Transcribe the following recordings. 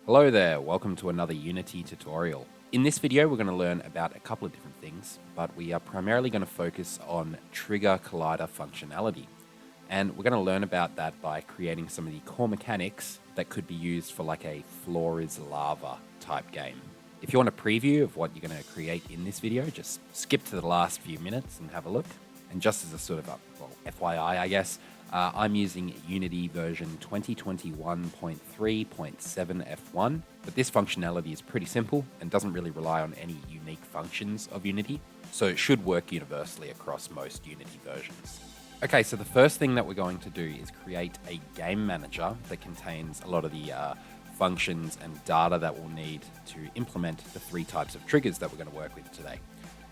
Hello there, welcome to another Unity tutorial. In this video we're going to learn about a couple of different things, but we are primarily going to focus on trigger collider functionality. And we're going to learn about that by creating some of the core mechanics that could be used for like a floor is lava type game. If you want a preview of what you're going to create in this video, just skip to the last few minutes and have a look. And just as a sort of a, FYI, I guess, I'm using Unity version 2021.3.7 F1, but this functionality is pretty simple and doesn't really rely on any unique functions of Unity, so it should work universally across most Unity versions. Okay, so the first thing that we're going to do is create a game manager that contains a lot of the functions and data that we'll need to implement the three types of triggers that we're going to work with today.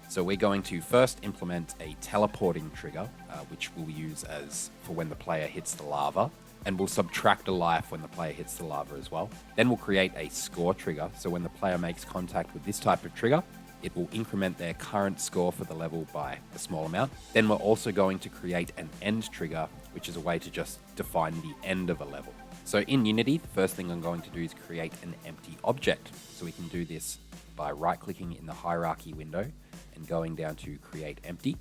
So we're going to first implement a teleporting trigger, which we'll use as for when the player hits the lava, and we'll subtract a life when the player hits the lava as well. Then we'll create a score trigger, so when the player makes contact with this type of trigger, it will increment their current score for the level by a small amount. Then we're also going to create an end trigger, which is a way to just define the end of a level. So in Unity, the first thing I'm going to do is create an empty object. So we can do this by right-clicking in the hierarchy window and going down to create empty.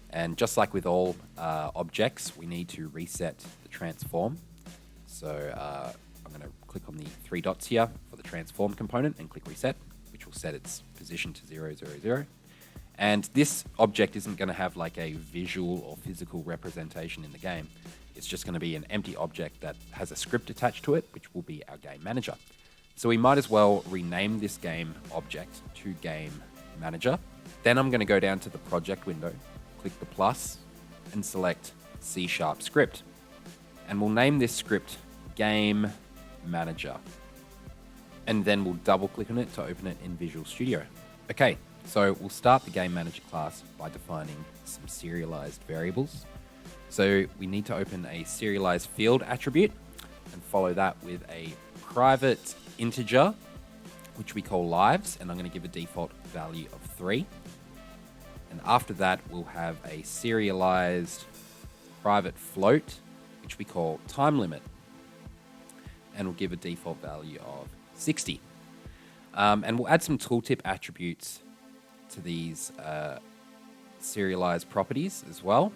And just like with all objects, we need to reset the transform. So I'm going to click on the three dots here for the transform component and click reset, which will set its position to 0, 0, 0. And this object isn't going to have like a visual or physical representation in the game. It's just going to be an empty object that has a script attached to it, which will be our game manager. So we might as well rename this game object to GameManager. Then I'm going to go down to the project window, click the plus, and select C# script. And we'll name this script Game Manager. And then we'll double click on it to open it in Visual Studio. Okay, so we'll start the Game Manager class by defining some serialized variables. So we need to open a serialized field attribute and follow that with a private integer, which we call lives, and I'm going to give a default value of 3. And after that, we'll have a serialized private float, which we call time limit, and we'll give a default value of 60. And we'll add some tooltip attributes to these serialized properties as well.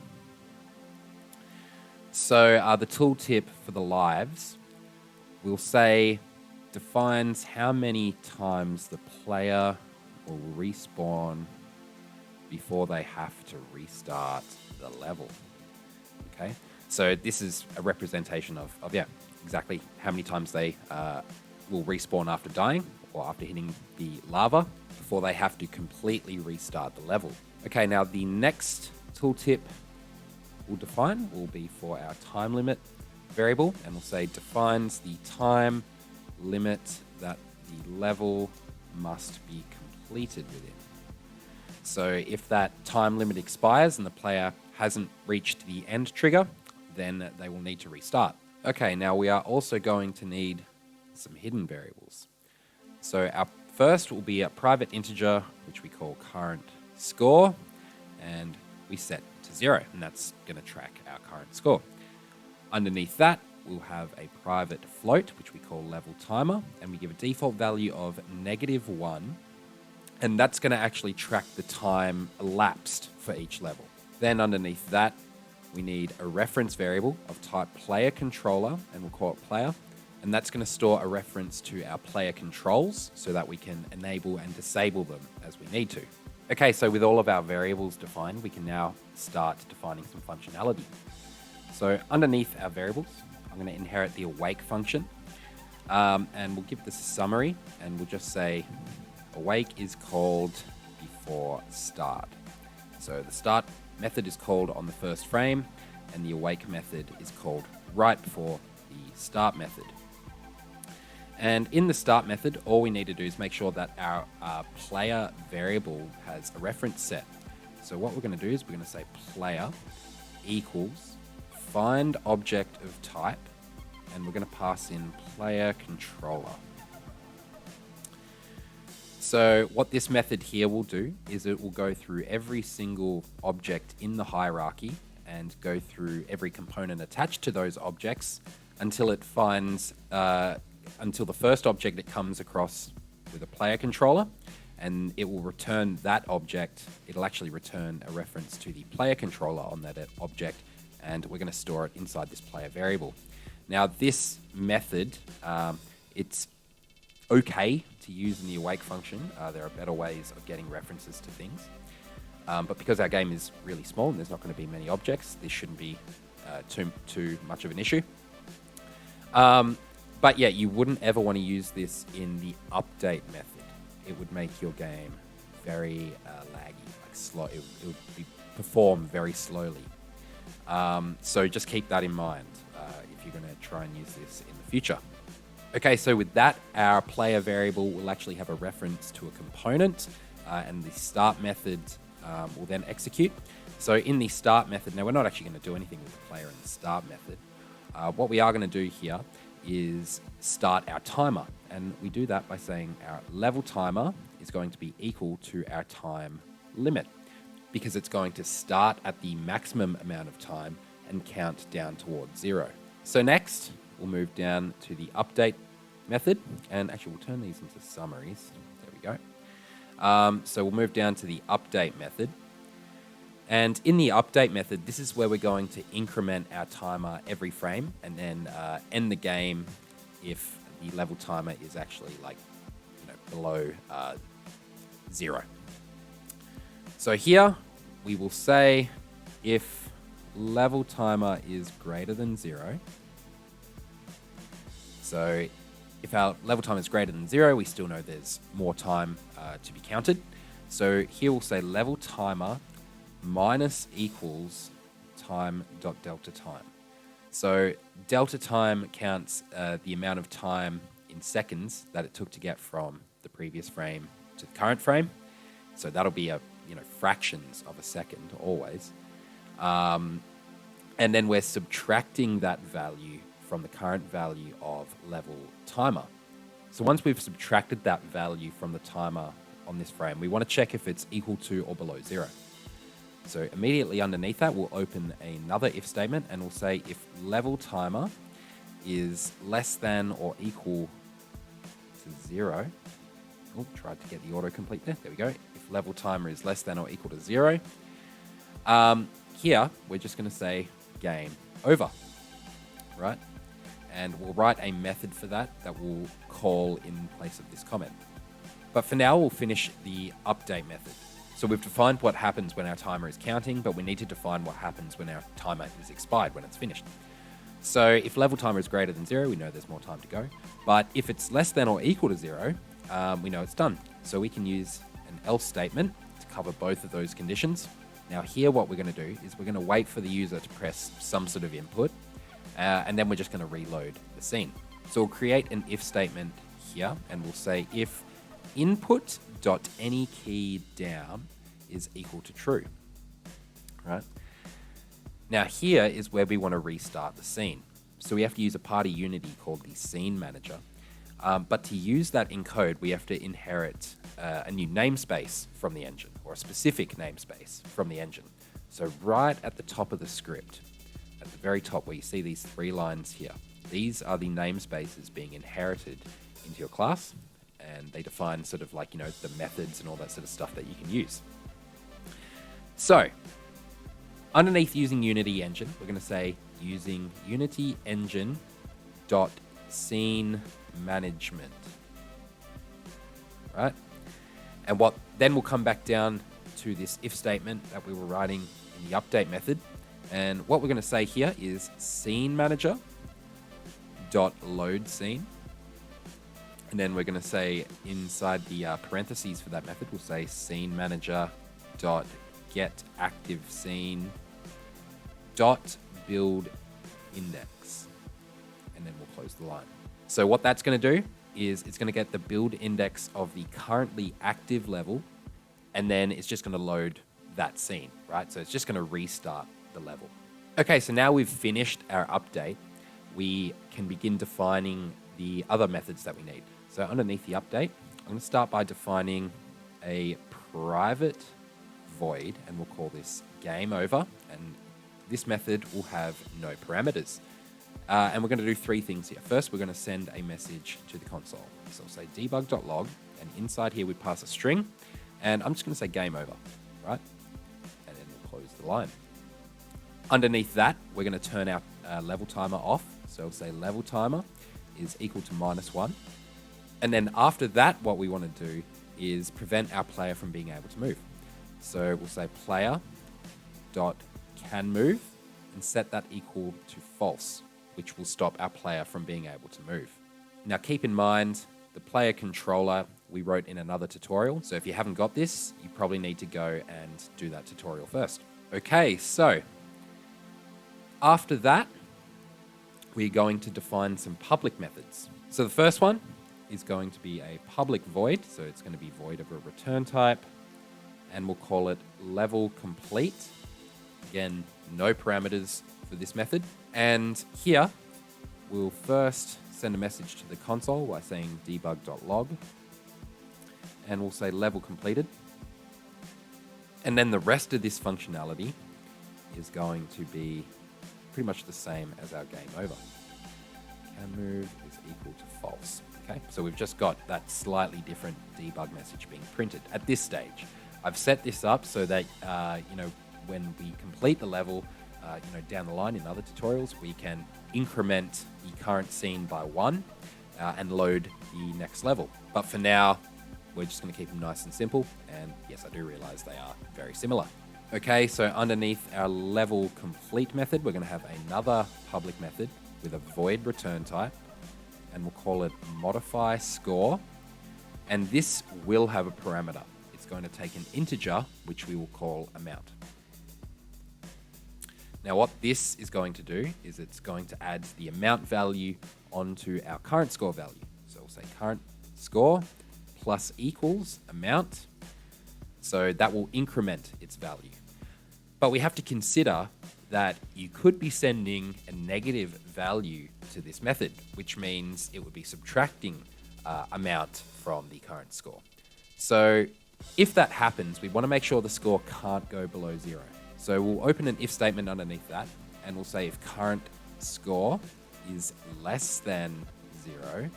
So the tooltip for the lives, we'll say defines how many times the player will respawn before they have to restart the level. Okay, so this is a representation of exactly how many times they will respawn after dying or after hitting the lava before they have to completely restart the level. Okay, now the next tooltip we'll define will be for our time limit variable, and we'll say defines the time limit that the level must be completed within. So if that time limit expires and the player hasn't reached the end trigger, then they will need to restart. Okay, now we are also going to need some hidden variables. So our first will be a private integer, which we call current score, and we set to 0, and that's going to track our current score. Underneath that, we'll have a private float, which we call level timer, and we give a default value of -1, and that's going to actually track the time elapsed for each level. Then underneath that, we need a reference variable of type PlayerController, and we'll call it player, and that's going to store a reference to our player controls so that we can enable and disable them as we need to. Okay, so with all of our variables defined, we can now start defining some functionality. So underneath our variables, I'm going to inherit the awake function, and we'll give this a summary, and we'll just say awake is called before start. So the start method is called on the first frame, and the awake method is called right before the start method. And in the start method, all we need to do is make sure that our player variable has a reference set. So what we're going to do is we're going to say player equals find object of type, and we're going to pass in PlayerController. So what this method here will do is it will go through every single object in the hierarchy and go through every component attached to those objects until it finds until the first object it comes across with a player controller, and it will return that object. It'll actually return a reference to the player controller on that object, and we're going to store it inside this player variable. Now, this method, it's okay to use in the awake function. There are better ways of getting references to things. But because our game is really small and there's not going to be many objects, this shouldn't be too much of an issue. But yeah, you wouldn't ever want to use this in the update method. It would make your game very laggy, like slow. It would perform very slowly. So just keep that in mind if you're going to try and use this in the future. Okay, so with that, our player variable will actually have a reference to a component, and the start method will then execute. So in the start method, now we're not actually going to do anything with the player in the start method. What we are going to do here is start our timer, and we do that by saying our level timer is going to be equal to our time limit, because it's going to start at the maximum amount of time and count down towards 0. So next, we'll move down to the update method, and actually we'll turn these into summaries. There we go. So we'll move down to the update method. And in the update method, this is where we're going to increment our timer every frame and then end the game if the level timer is actually below 0. So here we will say if level timer is greater than 0. So if our level timer is greater than 0, we still know there's more time to be counted. So here we'll say level timer minus equals time.delta time. So delta time counts the amount of time in seconds that it took to get from the previous frame to the current frame. So that'll be fractions of a second always. And then we're subtracting that value from the current value of level timer. So once we've subtracted that value from the timer on this frame, we want to check if it's equal to or below 0. So immediately underneath that, we'll open another if statement and we'll say if level timer is less than or equal to 0. Oh, tried to get the autocomplete there. There we go. If level timer is less than or equal to 0, here we're just going to say game over, right? And we'll write a method for that we'll call in place of this comment. But for now, we'll finish the update method. So we've defined what happens when our timer is counting, but we need to define what happens when our timer is expired, when it's finished. So if level timer is greater than 0, we know there's more time to go. But if it's less than or equal to 0, we know it's done. So we can use an else statement to cover both of those conditions. Now here what we're going to do is we're going to wait for the user to press some sort of input, and then we're just going to reload the scene. So we'll create an if statement here, and we'll say if input.any key down is equal to true, right? Now here is where we want to restart the scene. So we have to use a party unity called the scene manager. But to use that in code, we have to inherit a new namespace from the engine, or a specific namespace from the engine. So right at the top of the script, at the very top where you see these 3 lines here, these are the namespaces being inherited into your class, and they define sort of the methods and all that sort of stuff that you can use. So underneath using Unity Engine, we're going to say using Unity Engine dot scene management, right? And then we'll come back down to this if statement that we were writing in the update method, and what we're going to say here is scene manager dot load scene, and then we're going to say inside the parentheses for that method, we'll say scene manager dot get active scene dot build index, and then we'll close the line. So what that's going to do is it's going to get the build index of the currently active level, and then it's just going to load that scene, right? So it's just going to restart the level. Okay, so now we've finished our update, we can begin defining the other methods that we need. So underneath the update, I'm going to start by defining a private void, and we'll call this game over, and this method will have no parameters. And we're going to do three things here. First, we're going to send a message to the console. So we'll say debug.log, and inside here we pass a string, and I'm just going to say game over, right? And then we'll close the line. Underneath that, we're going to turn our level timer off. So we'll say level timer is equal to -1. And then after that, what we want to do is prevent our player from being able to move. So we'll say player.canMove and set that equal to false, which will stop our player from being able to move. Now keep in mind, the player controller we wrote in another tutorial. So if you haven't got this, you probably need to go and do that tutorial first. Okay, so after that, we're going to define some public methods. So the first one is going to be a public void. So it's going to be void of a return type, and we'll call it level complete. Again, no parameters for this method. And here, we'll first send a message to the console by saying debug.log, and we'll say level completed. And then the rest of this functionality is going to be pretty much the same as our game over. CanMove is equal to false. Okay, so we've just got that slightly different debug message being printed at this stage. I've set this up so that when we complete the level, down the line in other tutorials, we can increment the current scene by 1 and load the next level. But for now, we're just going to keep them nice and simple. And yes, I do realize they are very similar. Okay, so underneath our level complete method, we're going to have another public method with a void return type, and we'll call it modify score. And this will have a parameter. It's going to take an integer, which we will call amount. Now what this is going to do is it's going to add the amount value onto our current score value. So we'll say current score plus equals amount. So that will increment its value. But we have to consider that you could be sending a negative value to this method, which means it would be subtracting amount from the current score. So if that happens, we want to make sure the score can't go below 0. So we'll open an if statement underneath that, and we'll say if current score is less than 0,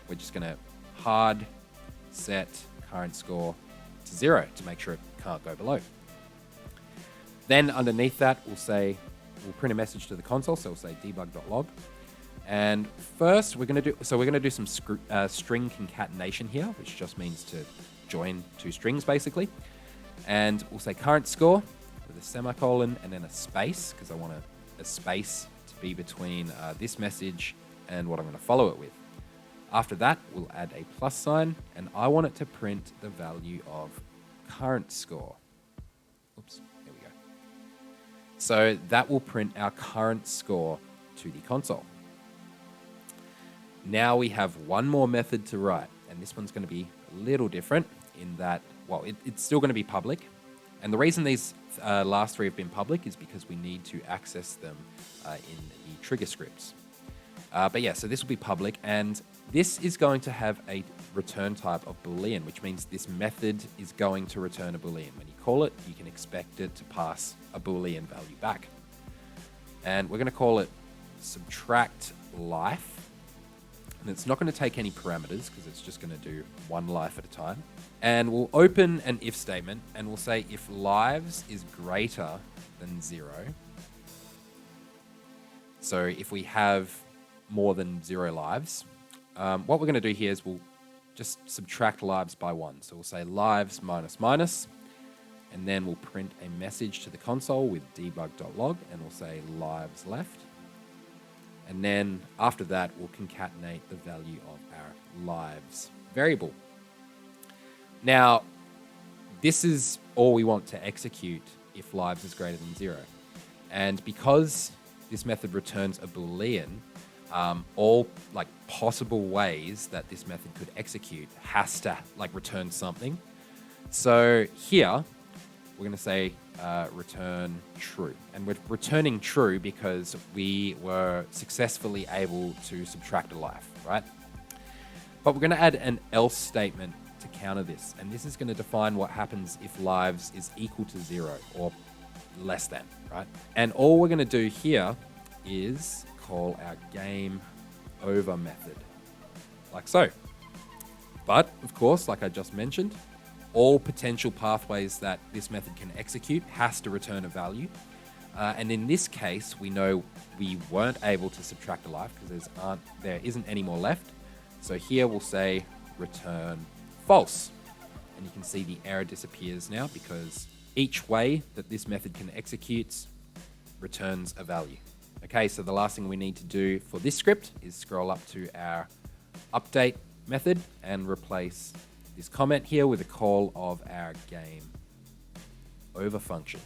we're just going to hard set current score to 0 to make sure it can't go below. Then underneath that, we'll print a message to the console. So we'll say debug.log. And first we're going to do some string concatenation here, which just means to join two strings basically. And we'll say current score with a semicolon and then a space, because I want a space to be between this message and what I'm going to follow it with. After that, we'll add a plus sign, and I want it to print the value of current score. Oops, there we go. So that will print our current score to the console. Now we have one more method to write, and this one's going to be a little different in that, well, it's still going to be public. And the reason these last three have been public is because we need to access them in the trigger scripts. But yeah, so this will be public, and this is going to have a return type of Boolean, which means this method is going to return a Boolean. When you call it, you can expect it to pass a Boolean value back. And we're going to call it subtract life. And it's not going to take any parameters because it's just going to do one life at a time. And we'll open an if statement, and we'll say if lives is greater than 0. So if we have more than 0 lives, what we're going to do here is we'll just subtract lives by 1. So we'll say lives minus minus, and then we'll print a message to the console with debug.log, and we'll say lives left. And then after that, we'll concatenate the value of our lives variable. Now, this is all we want to execute if lives is greater than 0. And because this method returns a Boolean, all possible ways that this method could execute has to return something. So here we're going to say return true, and we're returning true because we were successfully able to subtract a life, right? But we're going to add an else statement to counter this, and this is going to define what happens if lives is equal to 0 or less than, right? And all we're going to do here is call our game over method, like so. But of course, like I just mentioned, all potential pathways that this method can execute has to return a value. And in this case, we know we weren't able to subtract a life because there isn't any more left. So here we'll say return false. And you can see the error disappears now because each way that this method can execute returns a value. Okay, so the last thing we need to do for this script is scroll up to our update method and replace this comment here with a call of our game over function.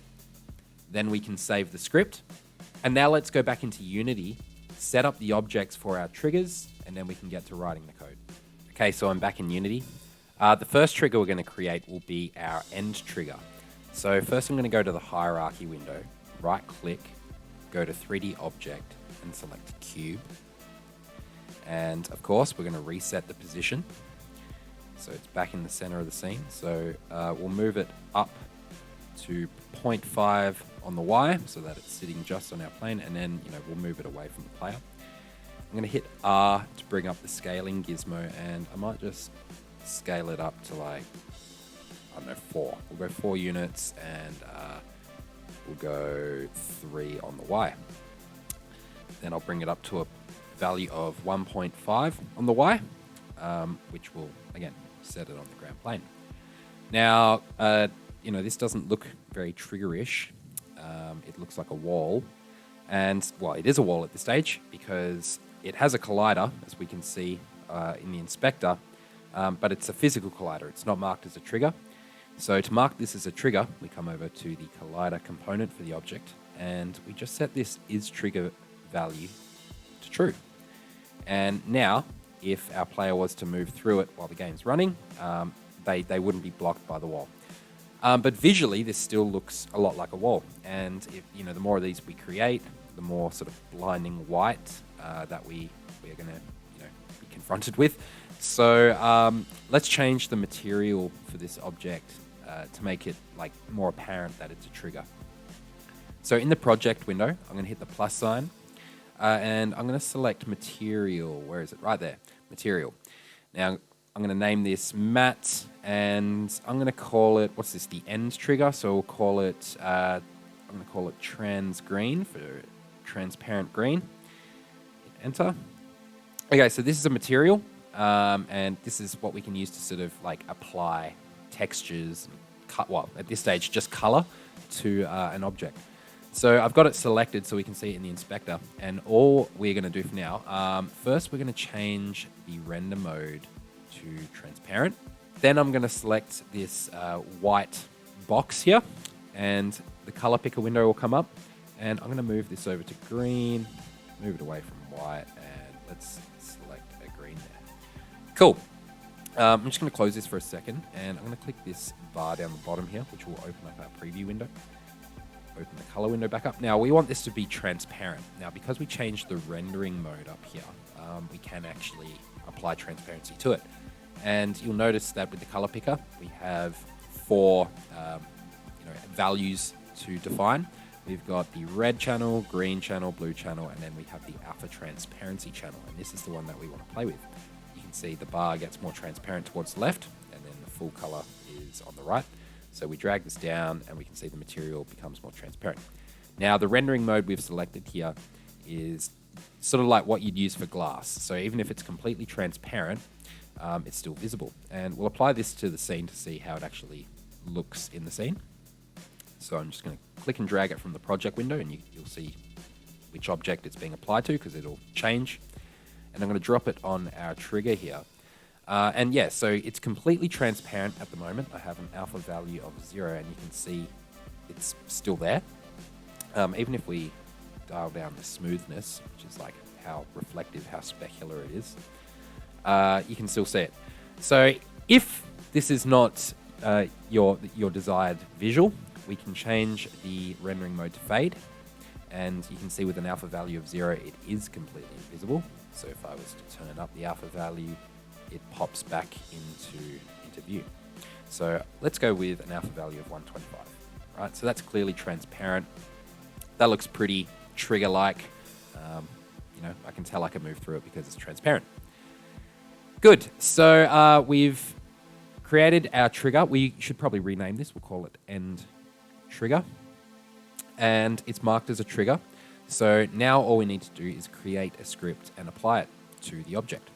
Then we can save the script. And now let's go back into Unity, set up the objects for our triggers, and then we can get to writing the code. Okay, so I'm back in Unity. The first trigger we're going to create will be our EndTrigger. So first I'm going to go to the hierarchy window, right click, go to 3D object and select cube. And of course we're going to reset the position. So it's back in the center of the scene. So we'll move it up to 0.5 on the Y so that it's sitting just on our plane, and then we'll move it away from the player. I'm going to hit R to bring up the scaling gizmo, and I might just scale it up to like, I don't know, 4. We'll go 4 units, and we'll go 3 on the Y. Then I'll bring it up to a value of 1.5 on the Y, which will, again, set it on the ground plane. Now, this doesn't look very triggerish. It looks like a wall. And, well, it is a wall at this stage because it has a collider, as we can see in the inspector, but it's a physical collider. It's not marked as a trigger. So to mark this as a trigger, we come over to the collider component for the object, and we just set this isTrigger value to true. And now, if our player was to move through it while the game's running, they wouldn't be blocked by the wall. But visually, this still looks a lot like a wall. And the more of these we create, the more sort of blinding white that we are going to be confronted with. So let's change the material for this object to make it more apparent that it's a trigger. So in the project window, I'm going to hit the plus sign, and I'm going to select material. Where is it? Right there, material. Now I'm going to name this matte, and I'm going to call it, what's this, the EndTrigger. So we'll call it, I'm going to call it trans green for transparent green. Hit enter. Okay, so this is a material, and this is what we can use to sort of apply textures, at this stage, just color to an object. So I've got it selected so we can see it in the inspector. And all we're going to do for now, first we're going to change the render mode to transparent. Then I'm going to select this white box here, and the color picker window will come up. And I'm going to move this over to green, move it away from white, and let's select a green there. Cool. I'm just going to close this for a second, and I'm going to click this bar down the bottom here, which will open up our preview window. Open the color window back up. Now we want this to be transparent. Now because we changed the rendering mode up here, we can actually apply transparency to it. And you'll notice that with the color picker, we have 4 values to define. We've got the red channel, green channel, blue channel, and then we have the alpha transparency channel. And this is the one that we want to play with. You can see the bar gets more transparent towards the left, and then the full color is on the right. So we drag this down, and we can see the material becomes more transparent. Now, the rendering mode we've selected here is sort of like what you'd use for glass. So even if it's completely transparent, it's still visible. And we'll apply this to the scene to see how it actually looks in the scene. So I'm just going to click and drag it from the project window, and you'll see which object it's being applied to because it'll change. And I'm going to drop it on our trigger here. And yeah, so it's completely transparent at the moment. I have an alpha value of 0, and you can see it's still there. Even if we dial down the smoothness, which is like how reflective, how specular it is, you can still see it. So if this is not your desired visual, we can change the rendering mode to fade, and you can see with an alpha value of 0, it is completely invisible. So if I was to turn up the alpha value, it pops back into view. So let's go with an alpha value of 125. Right, so that's clearly transparent. That looks pretty trigger-like. I can tell I can move through it because it's transparent. Good. So we've created our trigger. We should probably rename this. We'll call it EndTrigger. And it's marked as a trigger. So now all we need to do is create a script and apply it to the object.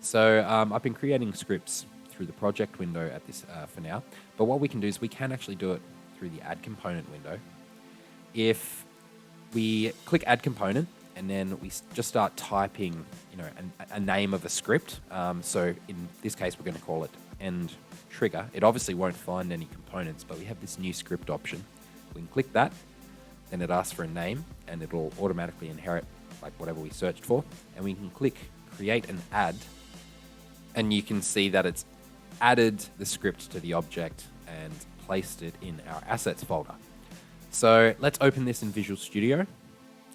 So I've been creating scripts through the project window at this for now. But what we can do is we can actually do it through the add component window. If we click add component and then we just start typing, a name of a script. So in this case, we're going to call it EndTrigger. It obviously won't find any components, but we have this new script option. We can click that, then it asks for a name, and it'll automatically inherit like whatever we searched for. And we can click create and add, and you can see that it's added the script to the object and placed it in our assets folder. So let's open this in Visual Studio.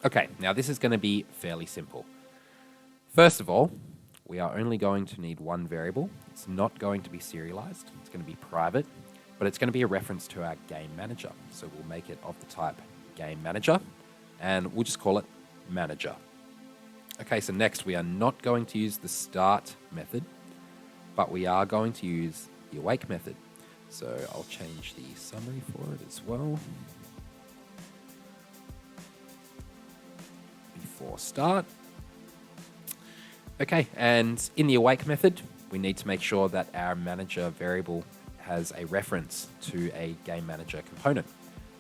Okay, now this is going to be fairly simple. First of all, we are only going to need one variable. It's not going to be serialized. It's going to be private, but it's going to be a reference to our GameManager. So we'll make it of the type GameManager, and we'll just call it Manager. Okay, so next we are not going to use the start method, but we are going to use the awake method. So I'll change the summary for it as well. Before start. Okay, and in the awake method, we need to make sure that our manager variable has a reference to a GameManager component.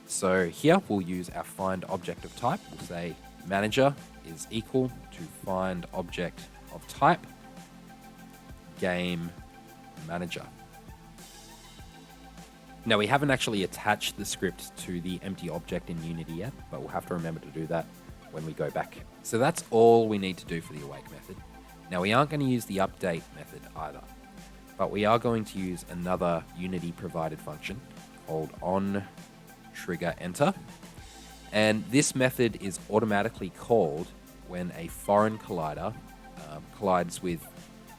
So here we'll use our find object of type. We'll say manager is equal to find object of type GameManager. Now we haven't actually attached the script to the empty object in Unity yet, but we'll have to remember to do that when we go back. So that's all we need to do for the awake method. Now we aren't going to use the update method either, but we are going to use another Unity provided function called onTriggerEnter. And this method is automatically called when a foreign collider collides with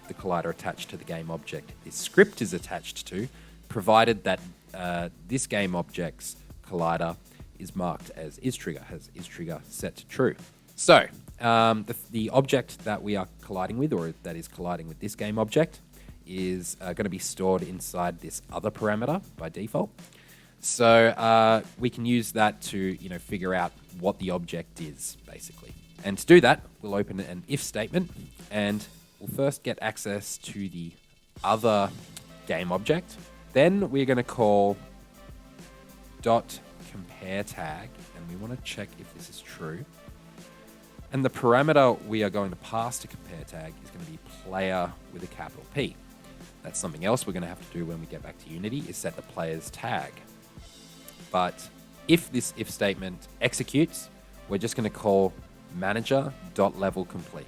the collider attached to the game object this script is attached to, provided that this game object's collider is marked as isTrigger, has isTrigger set to true. So the object that we are colliding with, or that is colliding with this game object, is going to be stored inside this other parameter by default. So we can use that to figure out what the object is, basically. And to do that, we'll open an if statement, and we'll first get access to the other game object. Then we're going to call .compareTag, and we want to check if this is true. And the parameter we are going to pass to compareTag is going to be player with a capital P. That's something else we're going to have to do when we get back to Unity, is set the player's tag. But if this if statement executes, we're just going to call manager.levelComplete,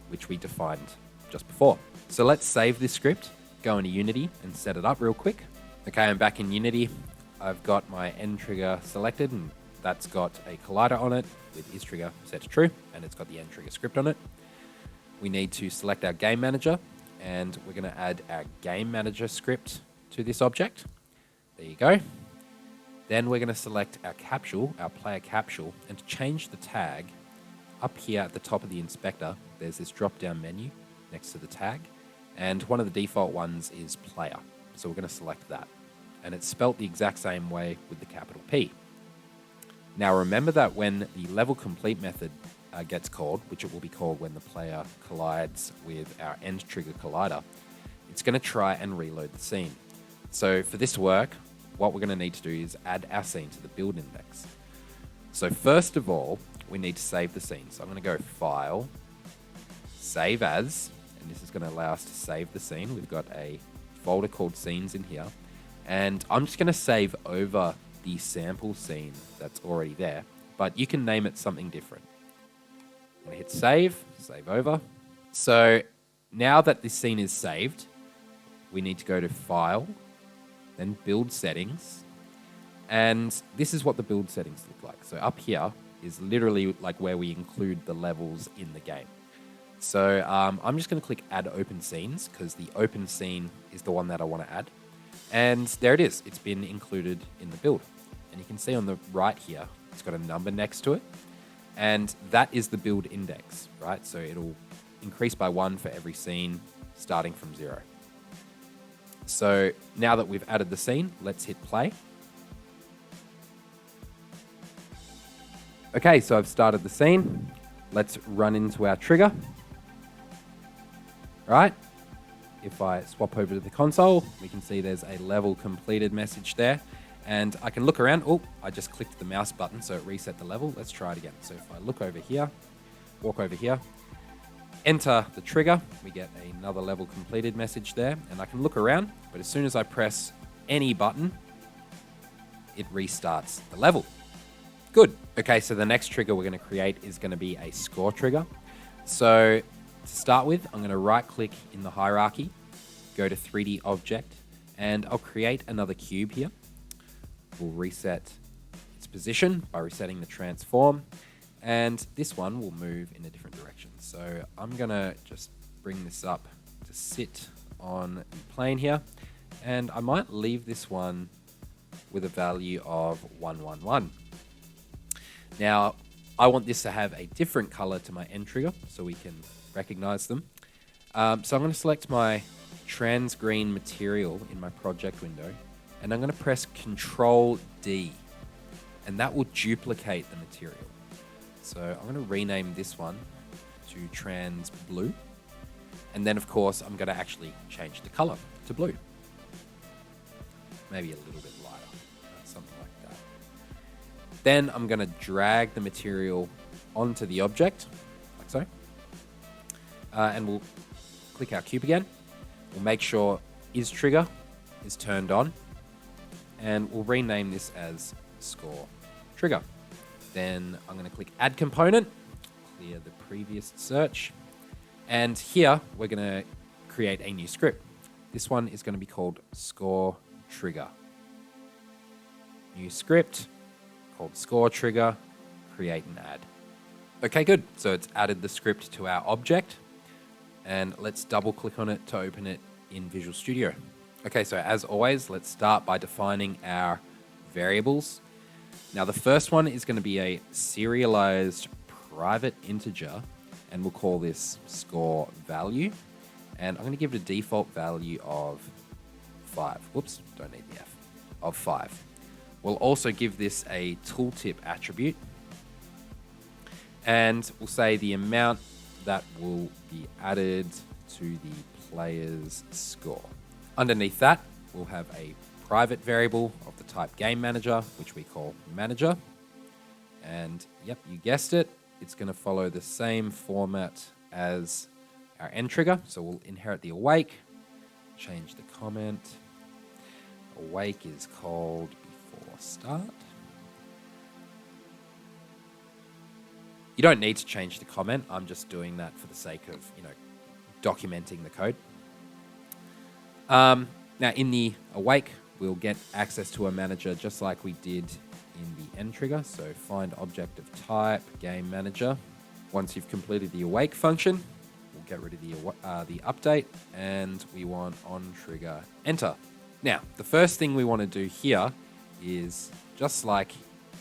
which we defined just before. So let's save this script, go into Unity and set it up real quick. Okay, I'm back in Unity. I've got my EndTrigger selected, and that's got a collider on it with isTrigger set to true, and it's got the EndTrigger script on it. We need to select our GameManager, and we're going to add our GameManager script to this object. There you go. Then we're going to select our capsule, our player capsule, and to change the tag, up here at the top of the inspector, there's this drop-down menu next to the tag, and one of the default ones is player. So we're going to select that. And it's spelt the exact same way with the capital P. Now remember that when the level complete method gets called, which it will be called when the player collides with our EndTrigger collider, it's going to try and reload the scene. So for this to work, what we're going to need to do is add our scene to the build index. So first of all, we need to save the scene. So I'm going to go File, Save As, and this is going to allow us to save the scene. We've got a folder called Scenes in here, and I'm just going to save over the sample scene that's already there, but you can name it something different. I'm going to hit Save, Save Over. So now that this scene is saved, we need to go to File, then Build Settings, and this is what the build settings look like. So up here is literally like where we include the levels in the game. So I'm just going to click Add Open Scenes, because the open scene is the one that I want to add. And there it is. It's been included in the build. And you can see on the right here, it's got a number next to it. And that is the build index, right? So it'll increase by 1 for every scene starting from 0. So now that we've added the scene, let's hit play. Okay, so I've started the scene. Let's run into our trigger. All right. If I swap over to the console, we can see there's a level completed message there. And I can look around. Oh, I just clicked the mouse button, so it reset the level. Let's try it again. So if I look over here, walk over here, enter the trigger, we get another level completed message there. And I can look around, but as soon as I press any button, it restarts the level. Good. Okay, so the next trigger we're going to create is going to be a score trigger. So to start with, I'm going to right click in the hierarchy, go to 3D object, and I'll create another cube here. We'll reset its position by resetting the transform, and this one will move in a different direction. So I'm going to just bring this up to sit on the plane here, and I might leave this one with a value of 111. Now, I want this to have a different color to my end trigger so we can recognize them. So I'm going to select my trans green material in my project window, and I'm going to press Control D, and that will duplicate the material. So I'm going to rename this one to trans blue, and then of course I'm going to actually change the color to blue. Maybe a little bit lighter, something like that. Then I'm going to drag the material onto the object, like so. And we'll click our cube again. We'll make sure isTrigger is turned on. And we'll rename this as ScoreTrigger. Then I'm going to click Add Component, clear the previous search. And here we're going to create a new script. This one is going to be called ScoreTrigger. New script called ScoreTrigger, create and add. Okay, good. So it's added the script to our object. And let's double click on it to open it in Visual Studio. Okay, so as always, let's start by defining our variables. Now the first one is going to be a serialized private integer, and we'll call this score value. And I'm going to give it a default value of 5. Whoops, don't need the F. Of 5. We'll also give this a tooltip attribute. And we'll say the amount that will be added to the player's score. Underneath that, we'll have a private variable of the type GameManager, which we call manager. And yep, you guessed it, it's going to follow the same format as our EndTrigger. So we'll inherit the awake, change the comment. Awake is called before start. You don't need to change the comment. I'm just doing that for the sake of, documenting the code. Now in the awake, we'll get access to a manager just like we did in the EndTrigger. So find object of type GameManager. Once you've completed the awake function, we'll get rid of the update, and we want onTrigger enter. Now, the first thing we want to do here is, just like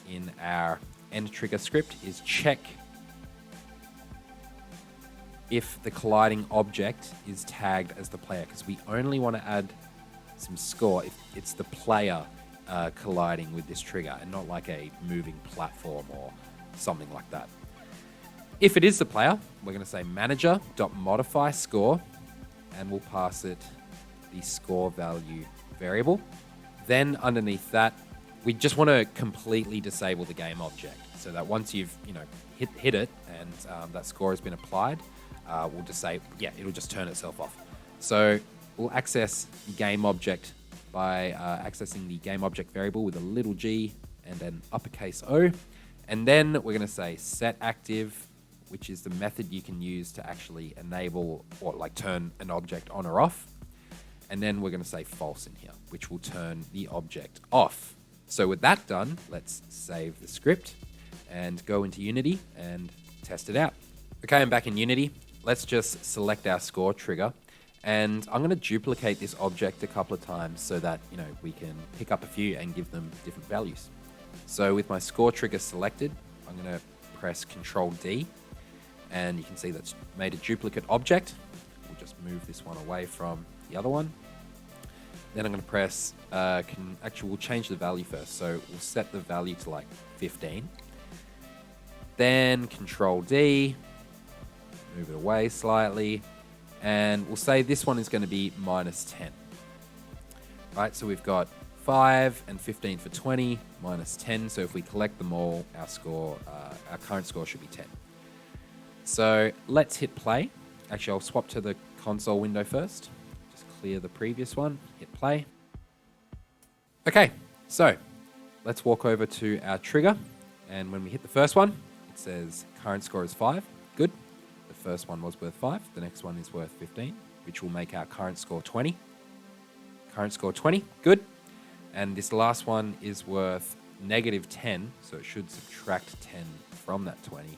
in our EndTrigger script, is check if the colliding object is tagged as the player, because we only want to add some score if it's the player colliding with this trigger and not like a moving platform or something like that. If it is the player, we're going to say manager.modify score, and we'll pass it the score value variable. Then underneath that, we just want to completely disable the game object, so that once you've hit it and that score has been applied, we'll just say, it'll just turn itself off. So we'll access the game object by accessing the game object variable with a little g and an uppercase O. And then we're going to say set active, which is the method you can use to actually enable or turn an object on or off. And then we're going to say false in here, which will turn the object off. So with that done, let's save the script and go into Unity and test it out. Okay, I'm back in Unity. Let's just select our score trigger, and I'm going to duplicate this object a couple of times so that we can pick up a few and give them different values. So with my score trigger selected, I'm going to press Control D, and you can see that's made a duplicate object. We'll just move this one away from the other one. Then I'm going to press, we'll change the value first. So we'll set the value to like 15. Then Control D, move it away slightly, and we'll say this one is going to be -10. Right, so we've got 5 and 15 for 20, -10. So if we collect them all, our current score should be 10. So let's hit play. Actually, I'll swap to the console window first. Just clear the previous one, hit play. Okay, so let's walk over to our trigger. And when we hit the first one, it says current score is 5. Good. The first one was worth 5. The next one is worth 15, which will make our current score 20. Current score 20. Good. And this last one is worth -10, so it should subtract 10 from that 20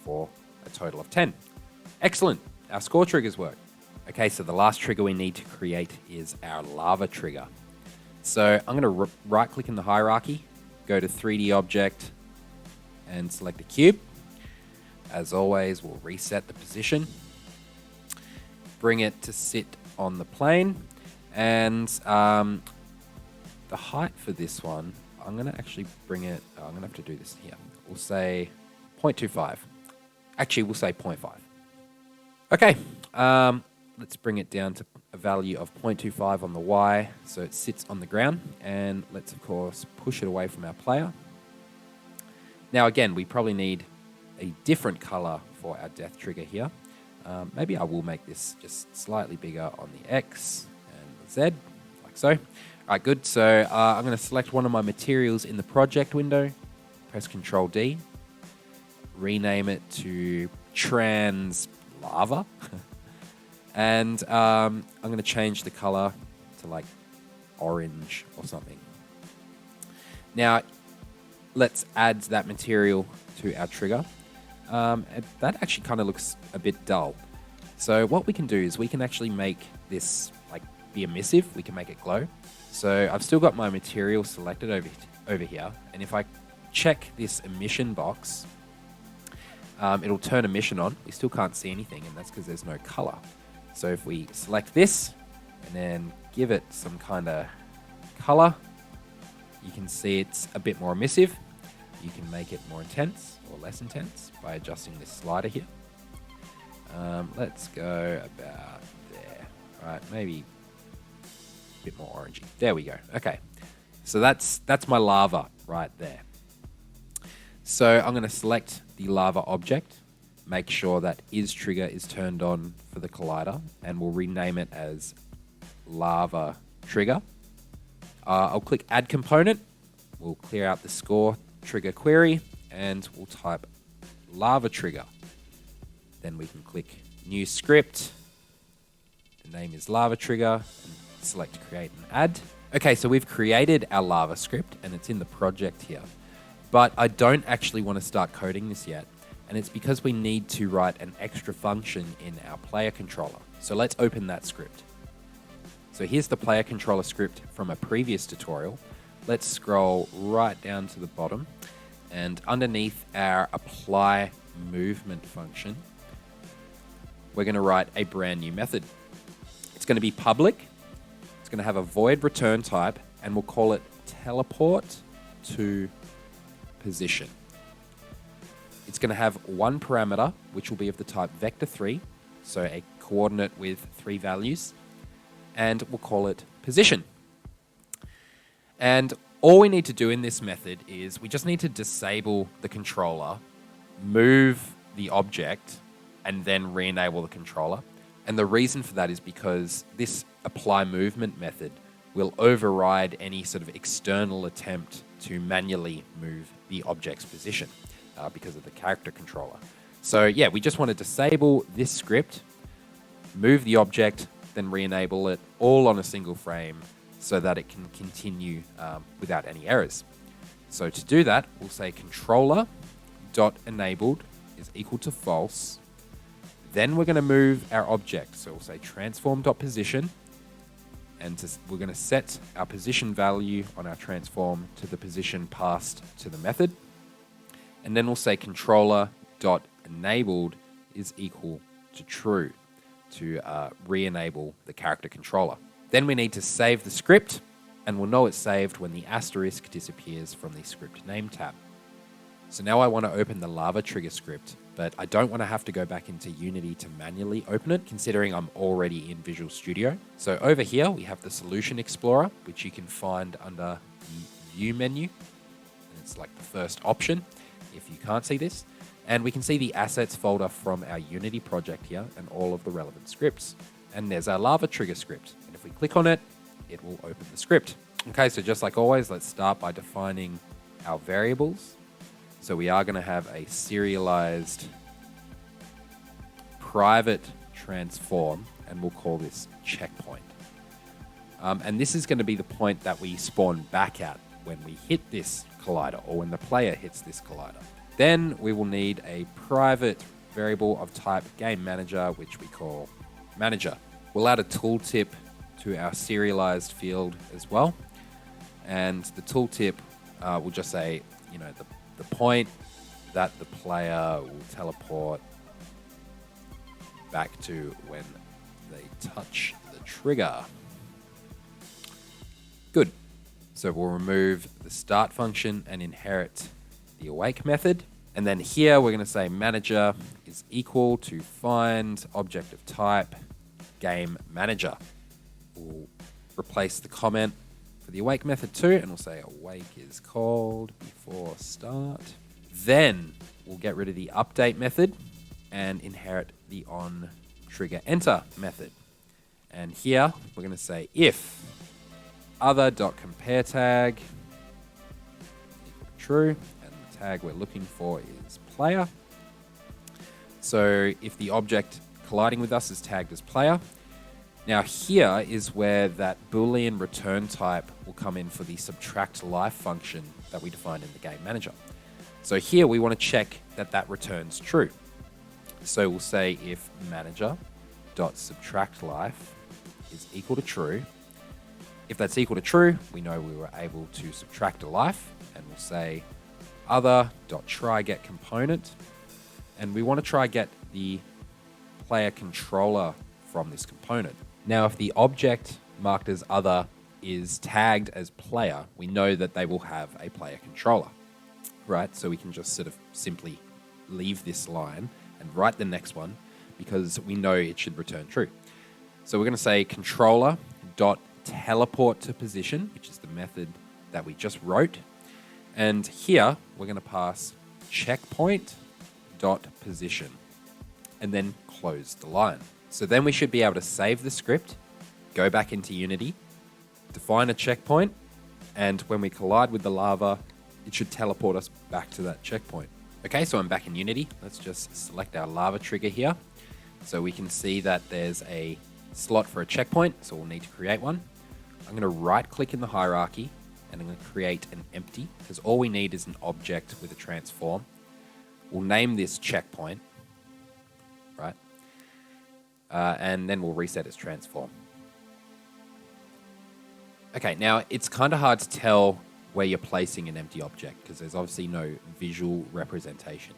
for a total of 10. Excellent. Our score triggers work. Okay, so the last trigger we need to create is our LavaTrigger. So I'm going to right-click in the hierarchy, go to 3D Object, and select a cube. As always, we'll reset the position, bring it to sit on the plane, and the height for this one, I'm going to actually bring it, I'm going to have to do this here. We'll say 0.25. Actually, we'll say 0.5. Okay, let's bring it down to a value of 0.25 on the Y, so it sits on the ground, and let's, of course, push it away from our player. Now, again, we probably need a different color for our death trigger here. Maybe I will make this just slightly bigger on the X and the Z, like so. All right, good. So I'm going to select one of my materials in the project window, press Control D, rename it to Trans Lava, and I'm going to change the color to like orange or something. Now, let's add that material to our trigger. That actually kind of looks a bit dull. So what we can do is we can actually make this like be emissive. We can make it glow. So I've still got my material selected over here. And if I check this emission box, it'll turn emission on. We still can't see anything, and that's because there's no color. So if we select this and then give it some kind of color, you can see it's a bit more emissive. You can make it more intense or less intense by adjusting this slider here. Let's go about there. All right, maybe a bit more orangey. There we go. Okay, so that's my lava right there. So I'm going to select the lava object, make sure that isTrigger is turned on for the collider, and we'll rename it as LavaTrigger. I'll click Add Component. We'll clear out the ScoreTrigger query, and we'll type LavaTrigger. Then we can click New Script. The name is LavaTrigger, and select Create and Add. Okay, so we've created our Lava script, and it's in the project here. But I don't actually want to start coding this yet, and it's because we need to write an extra function in our PlayerController. So let's open that script. So here's the PlayerController script from a previous tutorial. Let's scroll right down to the bottom, and underneath our apply movement function, we're going to write a brand new method. It's going to be public. It's going to have a void return type, and we'll call it teleport to position. It's going to have one parameter, which will be of the type vector3, so a coordinate with 3 values, and we'll call it position. And all we need to do in this method is we just need to disable the controller, move the object, and then re-enable the controller. And the reason for that is because this apply movement method will override any sort of external attempt to manually move the object's position because of the character controller. So yeah, we just want to disable this script, move the object, then re-enable it all on a single frame so that it can continue without any errors. So to do that, we'll say controller.enabled is equal to false. Then we're going to move our object. So we'll say transform.position, and we're going to set our position value on our transform to the position passed to the method. And then we'll say controller.enabled is equal to true to re-enable the character controller. Then we need to save the script, and we'll know it's saved when the asterisk disappears from the script name tab. So now I want to open the LavaTrigger script, but I don't want to have to go back into Unity to manually open it, considering I'm already in Visual Studio. So over here, we have the Solution Explorer, which you can find under the View menu. And it's like the first option, if you can't see this. And we can see the Assets folder from our Unity project here and all of the relevant scripts. And there's our LavaTrigger script. And if we click on it, it will open the script. Okay, so just like always, let's start by defining our variables. So we are going to have a serialized private transform, and we'll call this checkpoint. And this is going to be the point that we spawn back at when we hit this collider, or when the player hits this collider. Then we will need a private variable of type GameManager, which we call manager. We'll add a tooltip to our serialized field as well. And the tooltip will just say, the point that the player will teleport back to when they touch the trigger. Good. So we'll remove the start function and inherit the awake method. And then here we're going to say manager is equal to find object of type GameManager. We'll replace the comment for the awake method too, and we'll say awake is called before start. Then we'll get rid of the update method and inherit the onTriggerEnter method. And here we're going to say if other.compareTag equal to true, and the tag we're looking for is player. So if the object colliding with us is tagged as player, now here is where that Boolean return type will come in for the subtract life function that we defined in the GameManager. So here we want to check that that returns true. So we'll say if manager.subtractLife is equal to true. If that's equal to true, we know we were able to subtract a life, and we'll say other.tryGetComponent, and we want to try get the player controller from this component. Now, if the object marked as other is tagged as player, we know that they will have a player controller, right? So we can just sort of simply leave this line and write the next one because we know it should return true. So we're going to say controller.teleport to position, which is the method that we just wrote. And here we're going to pass checkpoint.position and then close the line. So then we should be able to save the script, go back into Unity, define a checkpoint, and when we collide with the lava, it should teleport us back to that checkpoint. Okay, so I'm back in Unity. Let's just select our LavaTrigger here. So we can see that there's a slot for a checkpoint, so we'll need to create one. I'm going to right-click in the hierarchy, and I'm going to create an empty, because all we need is an object with a transform. We'll name this checkpoint, right? And then we'll reset its transform. Okay, now it's kind of hard to tell where you're placing an empty object because there's obviously no visual representation.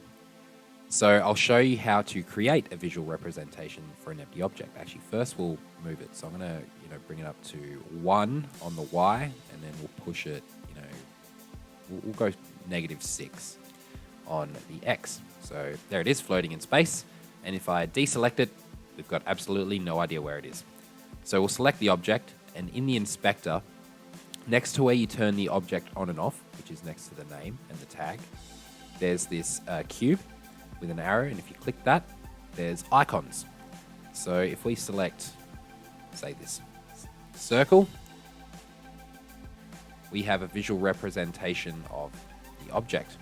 So I'll show you how to create a visual representation for an empty object. Actually, first we'll move it. So I'm going to, bring it up to 1 on the Y, and then we'll push it, we'll go -6 on the X. So there it is, floating in space. And if I deselect it, we've got absolutely no idea where it is. So we'll select the object, and in the inspector, next to where you turn the object on and off, which is next to the name and the tag, there's this cube with an arrow, and if you click that, there's icons. So if we select, say, this circle, we have a visual representation of the object.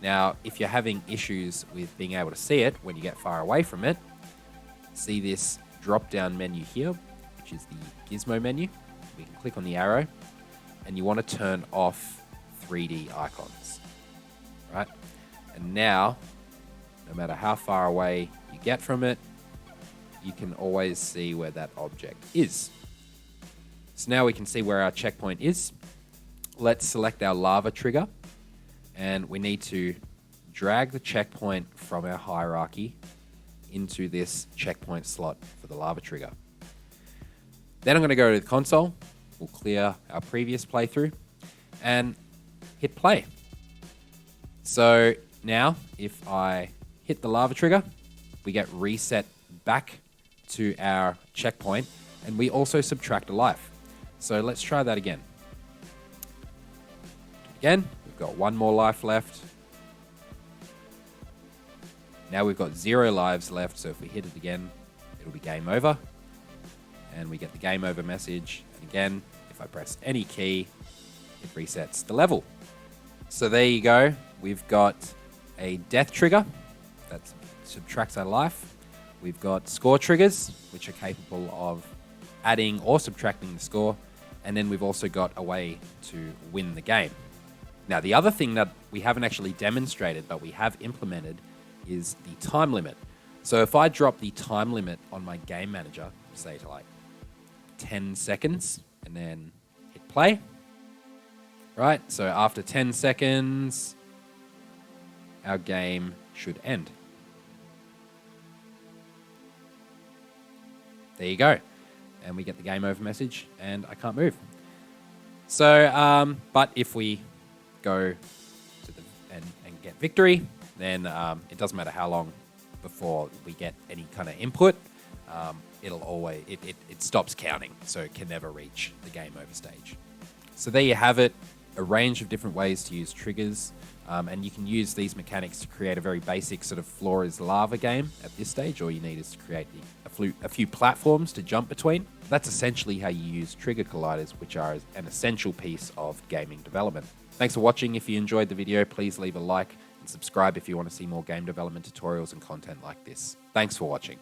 Now, if you're having issues with being able to see it when you get far away from it, see this drop-down menu here, which is the gizmo menu. We can click on the arrow, and you want to turn off 3D icons, right? And now, no matter how far away you get from it, you can always see where that object is. So now we can see where our checkpoint is. Let's select our LavaTrigger, and we need to drag the checkpoint from our hierarchy into this checkpoint slot for the LavaTrigger. Then I'm going to go to the console. We'll clear our previous playthrough and hit play. So now if I hit the LavaTrigger, we get reset back to our checkpoint, and we also subtract a life. So let's try that again. Again, we've got one more life left. Now we've got 0 lives left, so if we hit it again, it'll be game over. And we get the game over message. And again, if I press any key, it resets the level. So there you go. We've got a death trigger that subtracts our life. We've got score triggers, which are capable of adding or subtracting the score. And then we've also got a way to win the game. Now, the other thing that we haven't actually demonstrated, but we have implemented, is the time limit. So if I drop the time limit on my GameManager, say to like 10 seconds, and then hit play, right? So after 10 seconds, our game should end. There you go. And we get the game over message, and I can't move. So, but if we go to the and get victory, then it doesn't matter how long before we get any kind of input. It'll always it stops counting, so it can never reach the game over stage. So there you have it, a range of different ways to use triggers, and you can use these mechanics to create a very basic sort of floor is lava game at this stage. All you need is to create a few platforms to jump between. That's essentially how you use trigger colliders, which are an essential piece of gaming development. Thanks for watching. If you enjoyed the video, please leave a like and subscribe if you want to see more game development tutorials and content like this. Thanks for watching.